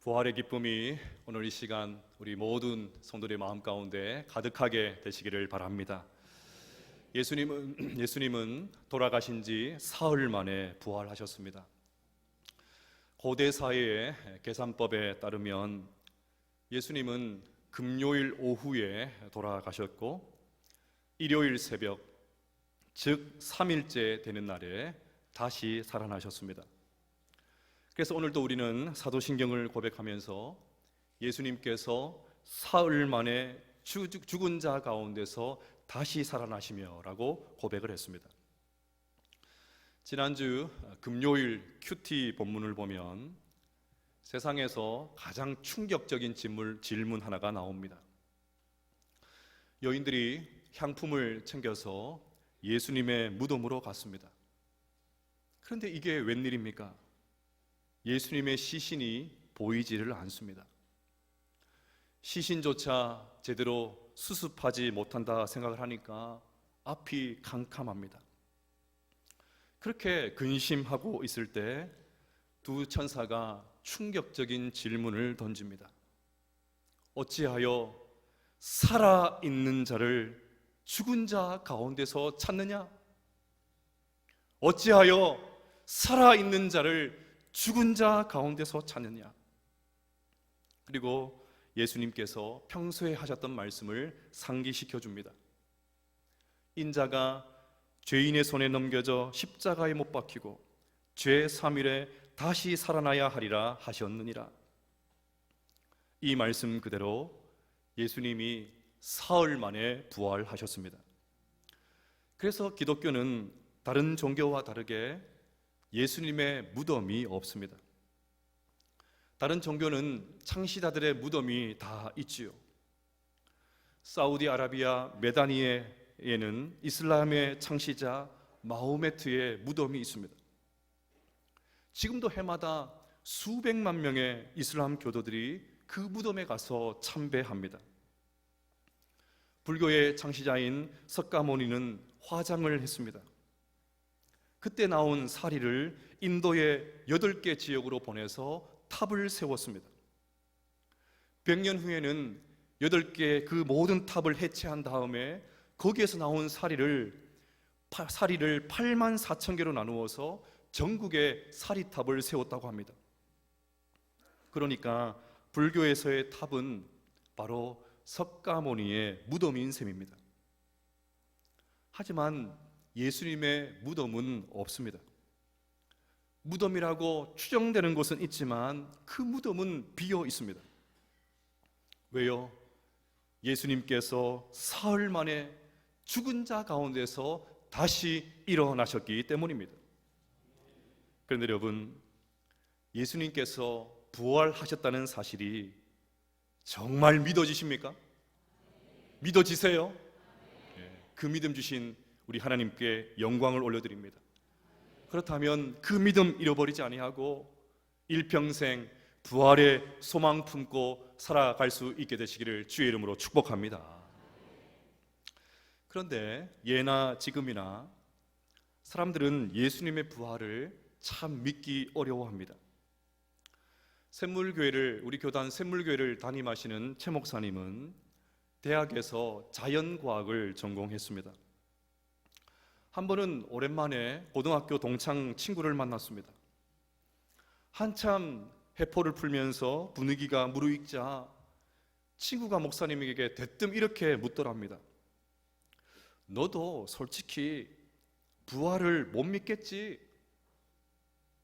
부활의 기쁨이 오늘 이 시간 우리 모든 성도들의 마음 가운데 가득하게 되시기를 바랍니다. 예수님은 돌아가신 지 사흘 만에 부활하셨습니다. 고대 사회의 계산법에 따르면 예수님은 금요일 오후에 돌아가셨고 일요일 새벽, 즉 3일째 되는 날에 다시 살아나셨습니다. 그래서 오늘도 우리는 사도신경을 고백하면서 예수님께서 사흘 만에 죽은 자 가운데서 다시 살아나시며 라고 고백을 했습니다. 지난주 금요일 큐티 본문을 보면 세상에서 가장 충격적인 질문 하나가 나옵니다. 여인들이 향품을 챙겨서 예수님의 무덤으로 갔습니다. 그런데 이게 웬일입니까? 예수님의 시신이 보이지를 않습니다. 시신조차 제대로 수습하지 못한다 생각을 하니까 앞이 캄캄합니다. 그렇게 근심하고 있을 때 두 천사가 충격적인 질문을 던집니다. 어찌하여 살아있는 자를 죽은 자 가운데서 찾느냐? 어찌하여 살아있는 자를 죽은 자 가운데서 찾느냐? 그리고 예수님께서 평소에 하셨던 말씀을 상기시켜 줍니다. 인자가 죄인의 손에 넘겨져 십자가에 못 박히고 죄 3일에 다시 살아나야 하리라 하셨느니라. 이 말씀 그대로 예수님이 사흘 만에 부활하셨습니다. 그래서 기독교는 다른 종교와 다르게 예수님의 무덤이 없습니다. 다른 종교는 창시자들의 무덤이 다 있지요. 사우디아라비아 메다니에는 이슬람의 창시자 마호메트의 무덤이 있습니다. 지금도 해마다 수백만 명의 이슬람 교도들이 그 무덤에 가서 참배합니다. 불교의 창시자인 석가모니는 화장을 했습니다. 그때 나온 사리를 인도의 8개 지역으로 보내서 탑을 세웠습니다. 100년 후에는 8개 그 모든 탑을 해체한 다음에 거기에서 나온 사리를 8만 4천 개로 나누어서 전국에 사리탑을 세웠다고 합니다. 그러니까 불교에서의 탑은 바로 석가모니의 무덤인 셈입니다. 하지만 예수님의 무덤은 없습니다. 무덤이라고 추정되는 곳은 있지만 그 무덤은 비어 있습니다. 왜요? 예수님께서 사흘 만에 죽은 자 가운데서 다시 일어나셨기 때문입니다. 그런데 여러분, 예수님께서 부활하셨다는 사실이 정말 믿어지십니까? 믿어지세요? 그 믿음 주신 우리 하나님께 영광을 올려드립니다. 그렇다면 그 믿음 잃어버리지 아니하고 일평생 부활의 소망 품고 살아갈 수 있게 되시기를 주의 이름으로 축복합니다. 그런데 예나 지금이나 사람들은 예수님의 부활을 참 믿기 어려워합니다. 우리 교단 샘물교회를 담임하시는 최 목사님은 대학에서 자연과학을 전공했습니다. 한 번은 오랜만에 고등학교 동창 친구를 만났습니다. 한참 해포를 풀면서 분위기가 무르익자 친구가 목사님에게 대뜸 이렇게 묻더랍니다. 너도 솔직히 부활을 못 믿겠지?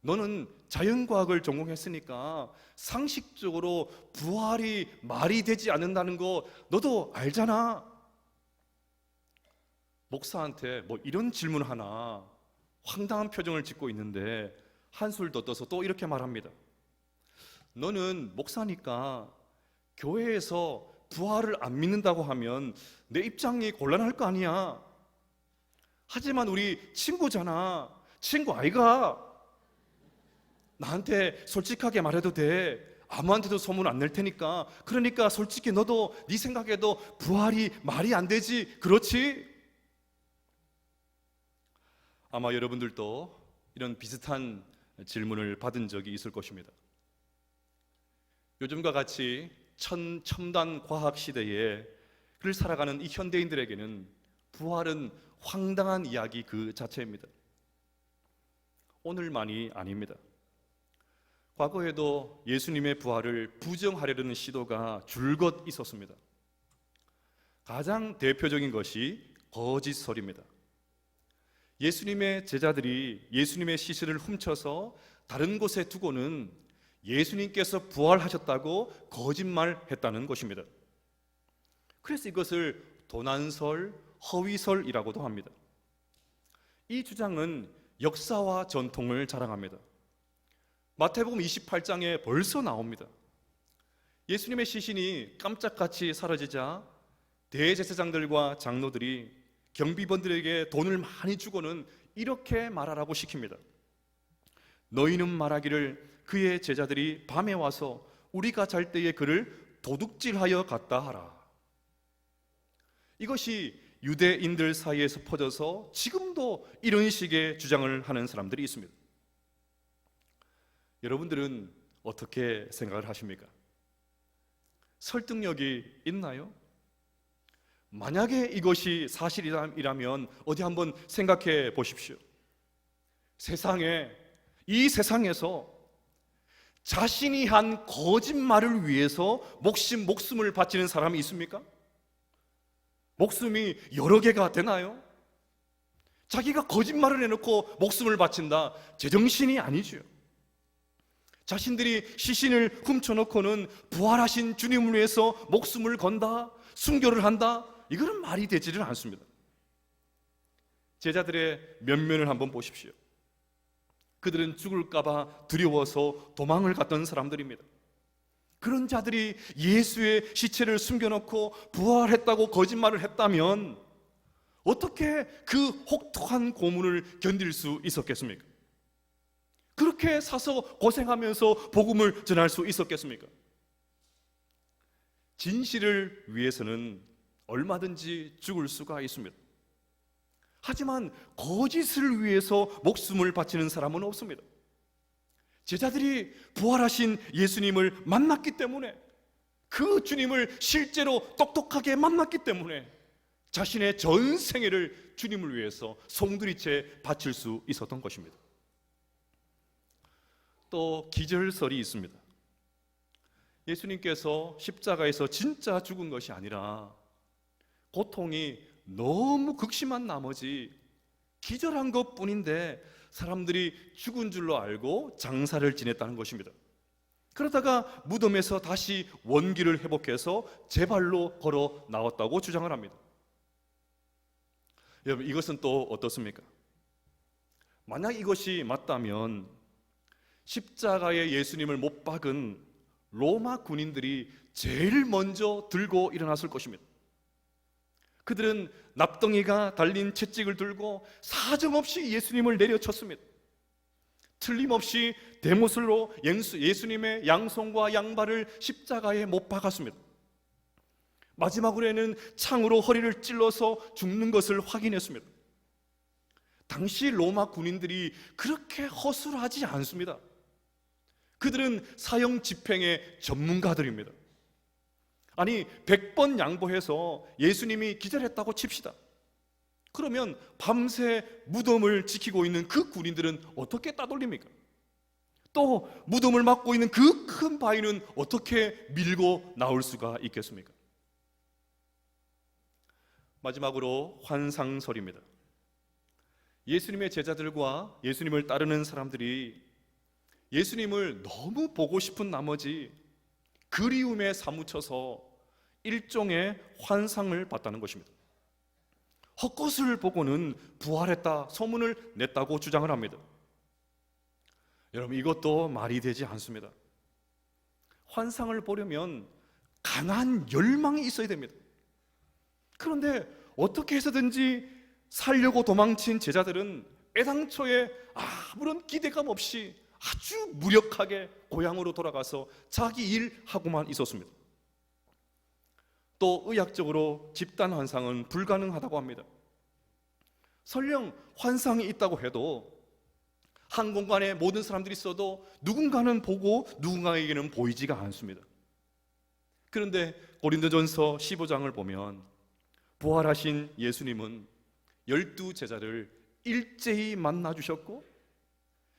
너는 자연과학을 전공했으니까 상식적으로 부활이 말이 되지 않는다는 거 너도 알잖아. 목사한테 뭐 이런 질문 하나 황당한 표정을 짓고 있는데 한술 더 떠서 또 이렇게 말합니다. 너는 목사니까 교회에서 부활을 안 믿는다고 하면 내 입장이 곤란할 거 아니야. 하지만 우리 친구잖아. 친구 아이가. 나한테 솔직하게 말해도 돼. 아무한테도 소문 안 낼 테니까. 그러니까 솔직히 너도 네 생각에도 부활이 말이 안 되지. 그렇지? 아마 여러분들도 이런 비슷한 질문을 받은 적이 있을 것입니다. 요즘과 같이 첨단 과학 시대에 그를 살아가는 이 현대인들에게는 부활은 황당한 이야기 그 자체입니다. 오늘만이 아닙니다. 과거에도 예수님의 부활을 부정하려는 시도가 줄곧 있었습니다. 가장 대표적인 것이 거짓설입니다. 예수님의 제자들이 예수님의 시신을 훔쳐서 다른 곳에 두고는 예수님께서 부활하셨다고 거짓말했다는 것입니다. 그래서 이것을 도난설, 허위설이라고도 합니다. 이 주장은 역사와 전통을 자랑합니다. 마태복음 28장에 벌써 나옵니다. 예수님의 시신이 깜짝같이 사라지자 대제사장들과 장로들이 경비원들에게 돈을 많이 주고는 이렇게 말하라고 시킵니다. 너희는 말하기를 그의 제자들이 밤에 와서 우리가 잘 때에 그를 도둑질하여 갔다 하라. 이것이 유대인들 사이에서 퍼져서 지금도 이런 식의 주장을 하는 사람들이 있습니다. 여러분들은 어떻게 생각을 하십니까? 설득력이 있나요? 만약에 이것이 사실이라면 어디 한번 생각해 보십시오. 이 세상에서 자신이 한 거짓말을 위해서 목숨을 바치는 사람이 있습니까? 목숨이 여러 개가 되나요? 자기가 거짓말을 해놓고 목숨을 바친다, 제정신이 아니죠. 자신들이 시신을 훔쳐놓고는 부활하신 주님을 위해서 목숨을 건다, 순교를 한다, 이거는 말이 되지를 않습니다. 제자들의 면면을 한번 보십시오. 그들은 죽을까봐 두려워서 도망을 갔던 사람들입니다. 그런 자들이 예수의 시체를 숨겨놓고 부활했다고 거짓말을 했다면 어떻게 그 혹독한 고문을 견딜 수 있었겠습니까? 그렇게 사서 고생하면서 복음을 전할 수 있었겠습니까? 진실을 위해서는 얼마든지 죽을 수가 있습니다. 하지만 거짓을 위해서 목숨을 바치는 사람은 없습니다. 제자들이 부활하신 예수님을 만났기 때문에, 그 주님을 실제로 똑똑하게 만났기 때문에 자신의 전 생애를 주님을 위해서 송두리째 바칠 수 있었던 것입니다. 또 기절설이 있습니다. 예수님께서 십자가에서 진짜 죽은 것이 아니라 고통이 너무 극심한 나머지 기절한 것뿐인데 사람들이 죽은 줄로 알고 장사를 지냈다는 것입니다. 그러다가 무덤에서 다시 원기를 회복해서 제 발로 걸어 나왔다고 주장을 합니다. 여러분, 이것은 또 어떻습니까? 만약 이것이 맞다면 십자가에 예수님을 못 박은 로마 군인들이 제일 먼저 들고 일어났을 것입니다. 그들은 납덩이가 달린 채찍을 들고 사정없이 예수님을 내려쳤습니다. 틀림없이 대못으로 예수님의 양손과 양발을 십자가에 못 박았습니다. 마지막으로는 창으로 허리를 찔러서 죽는 것을 확인했습니다. 당시 로마 군인들이 그렇게 허술하지 않습니다. 그들은 사형 집행의 전문가들입니다. 아니, 100번 양보해서 예수님이 기절했다고 칩시다. 그러면 밤새 무덤을 지키고 있는 그 군인들은 어떻게 따돌립니까? 또 무덤을 막고 있는 그 큰 바위는 어떻게 밀고 나올 수가 있겠습니까? 마지막으로 환상설입니다. 예수님의 제자들과 예수님을 따르는 사람들이 예수님을 너무 보고 싶은 나머지 그리움에 사무쳐서 일종의 환상을 봤다는 것입니다. 헛것을 보고는 부활했다 소문을 냈다고 주장을 합니다. 여러분, 이것도 말이 되지 않습니다. 환상을 보려면 강한 열망이 있어야 됩니다. 그런데 어떻게 해서든지 살려고 도망친 제자들은 애당초에 아무런 기대감 없이 아주 무력하게 고향으로 돌아가서 자기 일하고만 있었습니다. 또 의학적으로 집단 환상은 불가능하다고 합니다. 설령 환상이 있다고 해도 한 공간에 모든 사람들이 있어도 누군가는 보고 누군가에게는 보이지가 않습니다. 그런데 고린도전서 15장을 보면 부활하신 예수님은 12제자를 일제히 만나 주셨고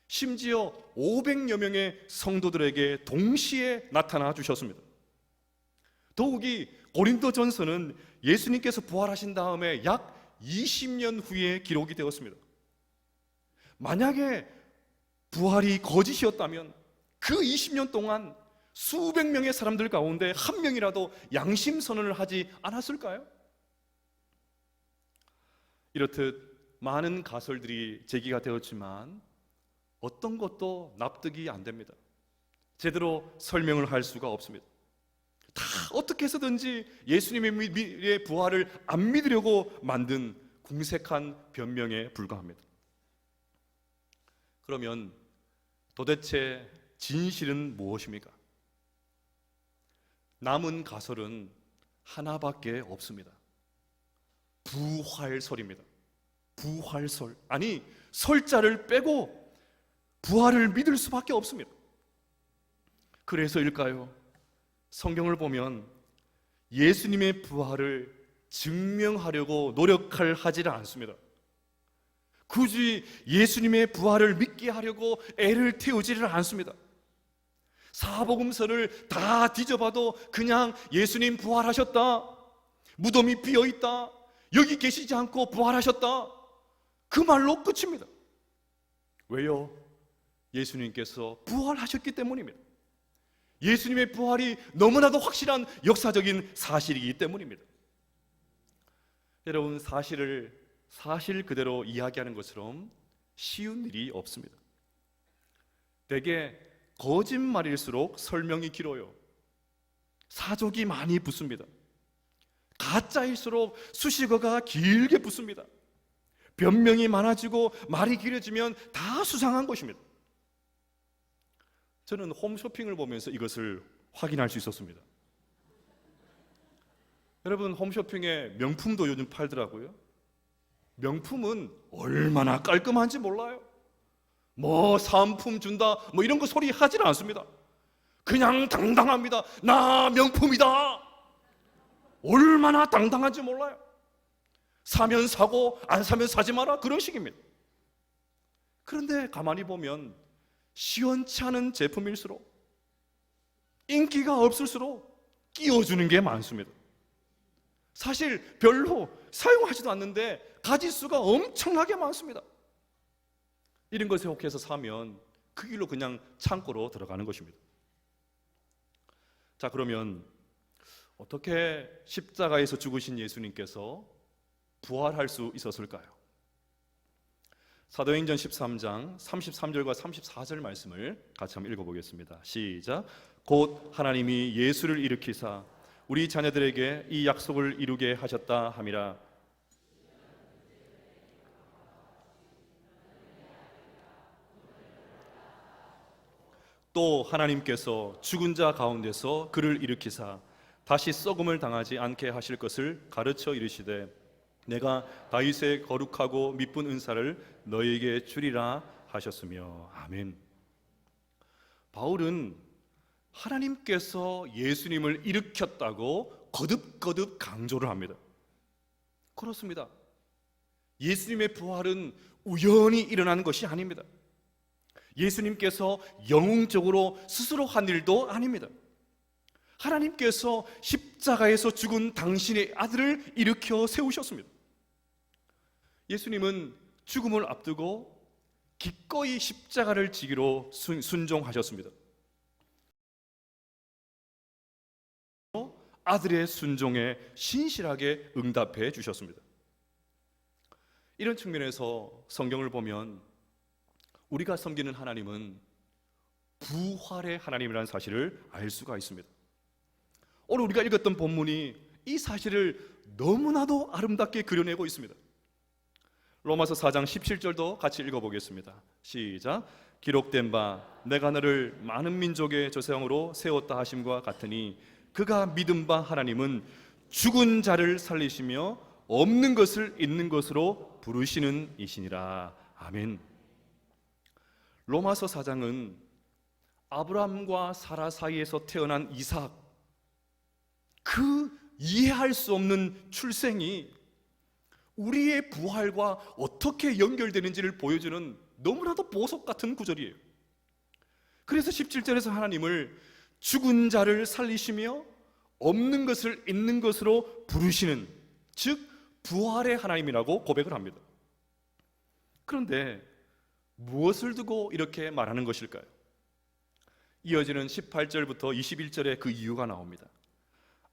심지어 500여 명의 성도들에게 동시에 나타나 주셨습니다. 더욱이 고린도전서는 예수님께서 부활하신 다음에 약 20년 후에 기록이 되었습니다. 만약에 부활이 거짓이었다면 그 20년 동안 수백 명의 사람들 가운데 한 명이라도 양심선언을 하지 않았을까요? 이렇듯 많은 가설들이 제기가 되었지만 어떤 것도 납득이 안 됩니다. 제대로 설명을 할 수가 없습니다. 다 어떻게 해서든지 예수님의 부활을 안 믿으려고 만든 궁색한 변명에 불과합니다. 그러면 도대체 진실은 무엇입니까? 남은 가설은 하나밖에 없습니다. 부활설입니다. 부활설. 아니, 설자를 빼고 부활을 믿을 수밖에 없습니다. 그래서일까요? 성경을 보면 예수님의 부활을 증명하려고 노력을 하지를 않습니다. 굳이 예수님의 부활을 믿게 하려고 애를 태우지를 않습니다. 사복음서를 다 뒤져봐도 그냥 예수님 부활하셨다, 무덤이 비어있다, 여기 계시지 않고 부활하셨다, 그 말로 끝입니다. 왜요? 예수님께서 부활하셨기 때문입니다. 예수님의 부활이 너무나도 확실한 역사적인 사실이기 때문입니다. 여러분, 사실을 사실 그대로 이야기하는 것처럼 쉬운 일이 없습니다. 대개 거짓말일수록 설명이 길어요. 사족이 많이 붙습니다. 가짜일수록 수식어가 길게 붙습니다. 변명이 많아지고 말이 길어지면 다 수상한 것입니다. 저는 홈쇼핑을 보면서 이것을 확인할 수 있었습니다. 여러분, 홈쇼핑에 명품도 요즘 팔더라고요. 명품은 얼마나 깔끔한지 몰라요. 뭐 사은품 준다 뭐 이런 거 소리 하지는 않습니다. 그냥 당당합니다. 나 명품이다. 얼마나 당당한지 몰라요. 사면 사고 안 사면 사지 마라, 그런 식입니다. 그런데 가만히 보면 시원치 않은 제품일수록, 인기가 없을수록 끼워주는 게 많습니다. 사실 별로 사용하지도 않는데 가짓수가 엄청나게 많습니다. 이런 것에 혹해서 사면 그 길로 그냥 창고로 들어가는 것입니다. 자, 그러면 어떻게 십자가에서 죽으신 예수님께서 부활할 수 있었을까요? 사도행전 13장 33절과 34절 말씀을 같이 한번 읽어보겠습니다. 시작. 곧 하나님이 예수를 일으키사 우리 자녀들에게 이 약속을 이루게 하셨다 함이라. 또 하나님께서 죽은 자 가운데서 그를 일으키사 다시 썩음을 당하지 않게 하실 것을 가르쳐 이르시되 내가 다윗의 거룩하고 미쁜 은사를 너에게 주리라 하셨으며. 아멘. 바울은 하나님께서 예수님을 일으켰다고 거듭거듭 강조를 합니다. 그렇습니다. 예수님의 부활은 우연히 일어난 것이 아닙니다. 예수님께서 영웅적으로 스스로 한 일도 아닙니다. 하나님께서 십자가에서 죽은 당신의 아들을 일으켜 세우셨습니다. 예수님은 죽음을 앞두고 기꺼이 십자가를 지기로 순종하셨습니다. 아들의 순종에 신실하게 응답해 주셨습니다. 이런 측면에서 성경을 보면 우리가 섬기는 하나님은 부활의 하나님이라는 사실을 알 수가 있습니다. 오늘 우리가 읽었던 본문이 이 사실을 너무나도 아름답게 그려내고 있습니다. 로마서 4장 17절도 같이 읽어보겠습니다. 시작. 기록된 바 내가 너를 많은 민족의 조상으로 세웠다 하심과 같으니 그가 믿은 바 하나님은 죽은 자를 살리시며 없는 것을 있는 것으로 부르시는 이시니라. 아멘. 로마서 4장은 아브라함과 사라 사이에서 태어난 이삭, 그 이해할 수 없는 출생이 우리의 부활과 어떻게 연결되는지를 보여주는 너무나도 보석 같은 구절이에요. 그래서 17절에서 하나님을 죽은 자를 살리시며 없는 것을 있는 것으로 부르시는, 즉 부활의 하나님이라고 고백을 합니다. 그런데 무엇을 두고 이렇게 말하는 것일까요? 이어지는 18절부터 21절에 그 이유가 나옵니다.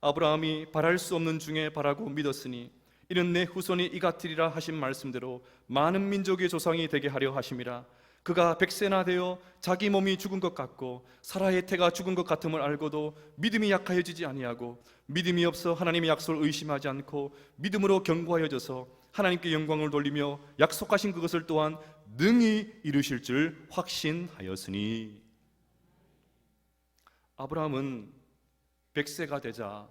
아브라함이 바랄 수 없는 중에 바라고 믿었으니 이는 내 후손이 이같으리라 하신 말씀대로 많은 민족의 조상이 되게 하려 하심이라. 그가 100세나 되어 자기 몸이 죽은 것 같고 사라의 태가 죽은 것 같음을 알고도 믿음이 약하여지지 아니하고 믿음이 없어 하나님의 약속을 의심하지 않고 믿음으로 견고하여져서 하나님께 영광을 돌리며 약속하신 그것을 또한 능히 이루실 줄 확신하였으니. 아브라함은 100세가 되자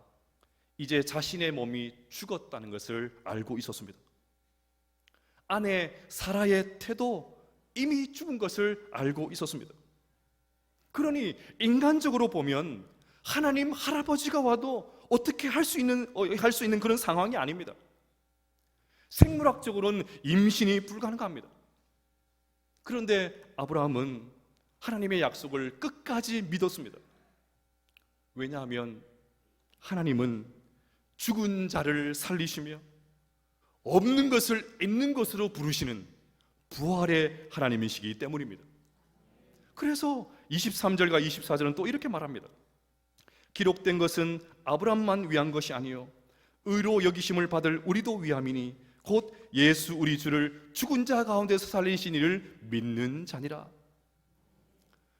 이제 자신의 몸이 죽었다는 것을 알고 있었습니다. 아내 사라의 태도 이미 죽은 것을 알고 있었습니다. 그러니 인간적으로 보면 하나님 할아버지가 와도 어떻게 할 수 있는 그런 상황이 아닙니다. 생물학적으로는 임신이 불가능합니다. 그런데 아브라함은 하나님의 약속을 끝까지 믿었습니다. 왜냐하면 하나님은 죽은 자를 살리시며 없는 것을 있는 것으로 부르시는 부활의 하나님이시기 때문입니다. 그래서 23절과 24절은 또 이렇게 말합니다. 기록된 것은 아브라함만 위한 것이 아니요 의로 여기심을 받을 우리도 위함이니 곧 예수 우리 주를 죽은 자 가운데서 살리신 이를 믿는 자니라.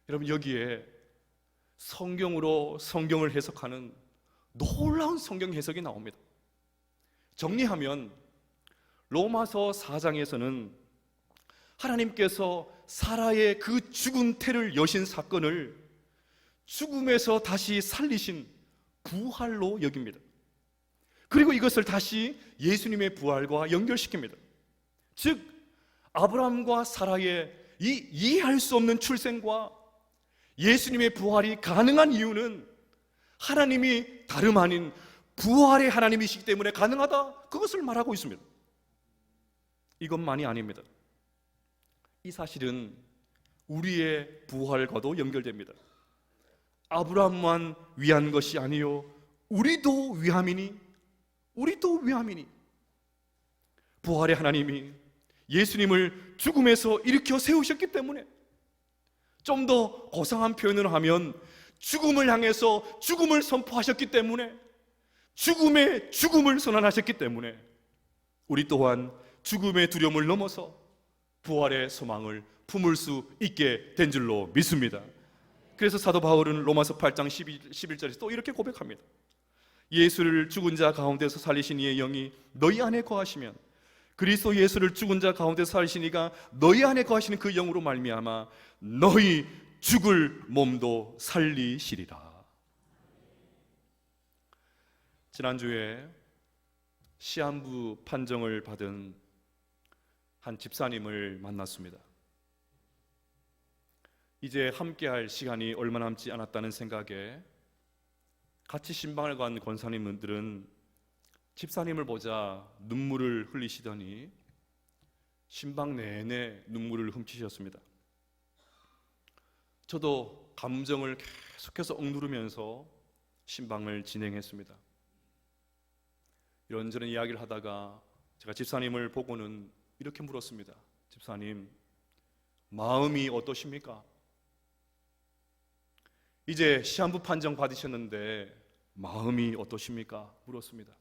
여러분, 여기에 성경으로 성경을 해석하는 놀라운 성경 해석이 나옵니다. 정리하면 로마서 4장에서는 하나님께서 사라의 그 죽은 태를 여신 사건을 죽음에서 다시 살리신 부활로 여깁니다. 그리고 이것을 다시 예수님의 부활과 연결시킵니다. 즉 아브라함과 사라의 이 이해할 수 없는 출생과 예수님의 부활이 가능한 이유는 하나님이 다름 아닌 부활의 하나님이시기 때문에 가능하다, 그것을 말하고 있습니다. 이것만이 아닙니다. 이 사실은 우리의 부활과도 연결됩니다. 아브라함만 위한 것이 아니요 우리도 위함이니 부활의 하나님이 예수님을 죽음에서 일으켜 세우셨기 때문에, 좀 더 고상한 표현을 하면 죽음을 향해서 죽음을 선포하셨기 때문에, 죽음의 죽음을 선언하셨기 때문에 우리 또한 죽음의 두려움을 넘어서 부활의 소망을 품을 수 있게 된 줄로 믿습니다. 그래서 사도 바울은 로마서 8장 11절에서 또 이렇게 고백합니다. 예수를 죽은 자 가운데서 살리신 이의 영이 너희 안에 거하시면 그리스도 예수를 죽은 자 가운데서 살리신 이가 너희 안에 거하시는 그 영으로 말미암아 너희 죽을 몸도 살리시리라. 지난주에 시한부 판정을 받은 한 집사님을 만났습니다. 이제 함께할 시간이 얼마 남지 않았다는 생각에 같이 신방을 간 권사님들은 집사님을 보자 눈물을 흘리시더니 신방 내내 눈물을 훔치셨습니다. 저도 감정을 계속해서 억누르면서 신방을 진행했습니다. 이런저런 이야기를 하다가 제가 집사님을 보고는 이렇게 물었습니다. 집사님, 마음이 어떠십니까? 이제 시한부 판정 받으셨는데 마음이 어떠십니까? 물었습니다.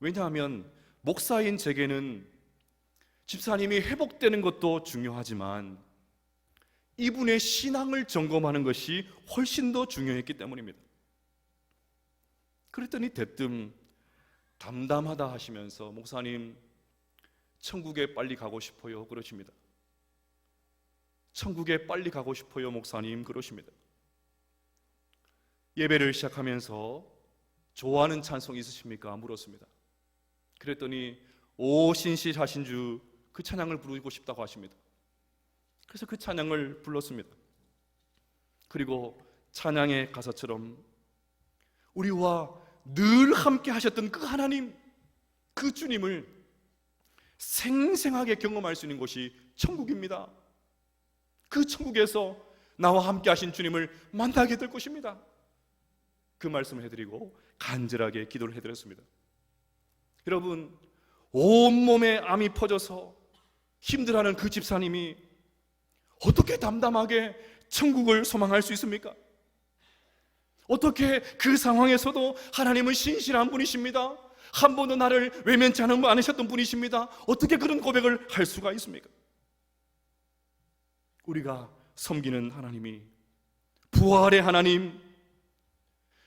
왜냐하면 목사인 제게는 집사님이 회복되는 것도 중요하지만 이분의 신앙을 점검하는 것이 훨씬 더 중요했기 때문입니다. 그랬더니 대뜸 담담하다 하시면서 목사님, 천국에 빨리 가고 싶어요 그러십니다. 천국에 빨리 가고 싶어요 목사님 그러십니다. 예배를 시작하면서 좋아하는 찬송 있으십니까? 물었습니다. 그랬더니 오 신실하신 주 그 찬양을 부르고 싶다고 하십니다. 그래서 그 찬양을 불렀습니다. 그리고 찬양의 가사처럼 우리와 늘 함께 하셨던 그 하나님, 그 주님을 생생하게 경험할 수 있는 곳이 천국입니다. 그 천국에서 나와 함께 하신 주님을 만나게 될 것입니다. 그 말씀을 해드리고 간절하게 기도를 해드렸습니다. 여러분, 온몸에 암이 퍼져서 힘들어하는 그 집사님이 어떻게 담담하게 천국을 소망할 수 있습니까? 어떻게 그 상황에서도 하나님은 신실한 분이십니다. 한 번도 나를 외면치 않으셨던 분이십니다. 어떻게 그런 고백을 할 수가 있습니까? 우리가 섬기는 하나님이 부활의 하나님,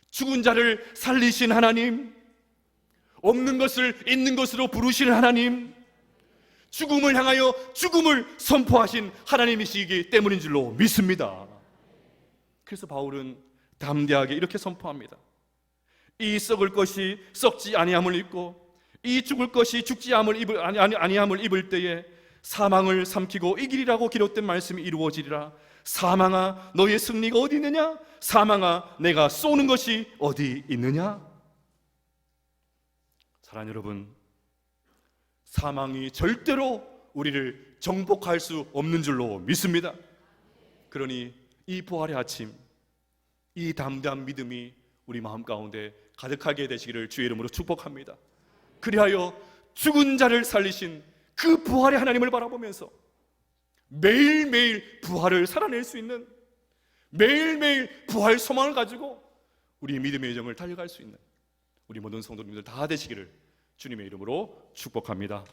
죽은 자를 살리신 하나님, 없는 것을 있는 것으로 부르시는 하나님, 죽음을 향하여 죽음을 선포하신 하나님이시기 때문인 줄로 믿습니다. 그래서 바울은 담대하게 이렇게 선포합니다. 이 썩을 것이 썩지 아니함을 입고 이 죽을 것이 죽지 아니함을 입을 때에 사망을 삼키고 이기리라고 기록된 말씀이 이루어지리라. 사망아, 너의 승리가 어디 있느냐? 사망아, 내가 쏘는 것이 어디 있느냐? 사랑하는 여러분, 사망이 절대로 우리를 정복할 수 없는 줄로 믿습니다. 그러니 이 부활의 아침, 이 담대한 믿음이 우리 마음 가운데 가득하게 되시기를 주의 이름으로 축복합니다. 그리하여 죽은 자를 살리신 그 부활의 하나님을 바라보면서 매일매일 부활을 살아낼 수 있는, 매일매일 부활 소망을 가지고 우리 믿음의 여정을 달려갈 수 있는 우리 모든 성도님들 다 되시기를 주님의 이름으로 축복합니다.